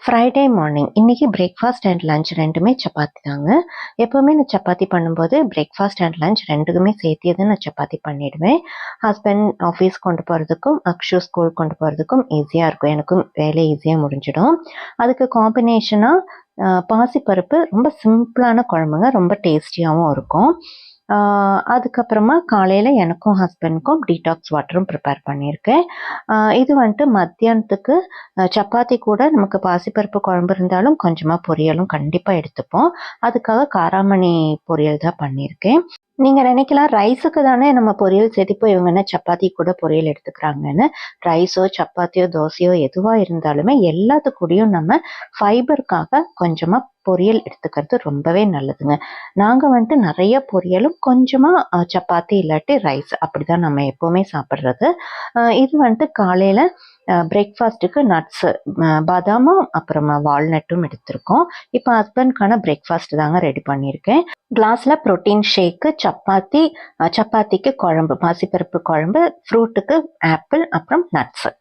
Friday morning இன்னைக்கு breakfast and lunch ரெண்டுமே சப்பாத்தி தாங்க. எப்போவுமே நான் சப்பாத்தி பண்ணும்போது பிரேக்ஃபாஸ்ட் அண்ட் லஞ்ச் ரெண்டுக்குமே சேர்த்தியது நான் சப்பாத்தி பண்ணிடுவேன். ஹஸ்பண்ட் ஆஃபீஸ் கொண்டு போகிறதுக்கும் அக்ஷு ஸ்கூல் கொண்டு போகிறதுக்கும் ஈஸியாக இருக்கும். எனக்கும் வேலை ஈஸியாக முடிஞ்சிடும். அதுக்கு காம்பினேஷனாக பாசிப்பருப்பு ரொம்ப சிம்பிளான குழம்புங்க, ரொம்ப டேஸ்டியாகவும் இருக்கும். அதுக்கப்புறமா காலையில் எனக்கும் ஹஸ்பண்டுக்கும் டீடாக்ஸ் வாட்டரும் ப்ரிப்பேர் பண்ணியிருக்கேன். இது வந்துட்டு மத்தியானத்துக்கு சப்பாத்தி கூட நமக்கு பாசிப்பருப்பு குழம்பு இருந்தாலும் கொஞ்சமாக பொரியலும் கண்டிப்பாக எடுத்துப்போம். அதுக்காக காராமணி பொரியல் தான் பண்ணியிருக்கேன். நீங்கள் நினைக்கலாம் ரைஸுக்கு தானே நம்ம பொரியல் சேர்த்திப்போ இவங்க என்ன சப்பாத்தி கூட பொரியல் எடுத்துக்கிறாங்கன்னு. ரைஸோ சப்பாத்தியோ தோசையோ எதுவாக இருந்தாலுமே எல்லாத்துக்கூடயும் நம்ம ஃபைபருக்காக கொஞ்சமாக பொரியல் எடுத்துக்கிறது ரொம்பவே நல்லதுங்க. நாங்கள் வந்துட்டு நிறைய பொரியலும் கொஞ்சமாக சப்பாத்தி இல்லாட்டி ரைஸ் அப்படி தான் நம்ம எப்போவுமே சாப்பிட்றது. இது வந்துட்டு காலையில் பிரேக்ஃபாஸ்ட்டுக்கு நட்ஸு, பாதாமும் அப்புறமா வால்நட்டும் எடுத்திருக்கோம். இப்போ ஹஸ்பண்ட்கான பிரேக்ஃபாஸ்ட் தாங்க ரெடி பண்ணியிருக்கேன். கிளாஸில் ப்ரோட்டீன் ஷேக்கு, சப்பாத்திக்கு குழம்பு, பாசிப்பருப்பு குழம்பு, ஃப்ரூட்டுக்கு ஆப்பிள், அப்புறம் நட்ஸு.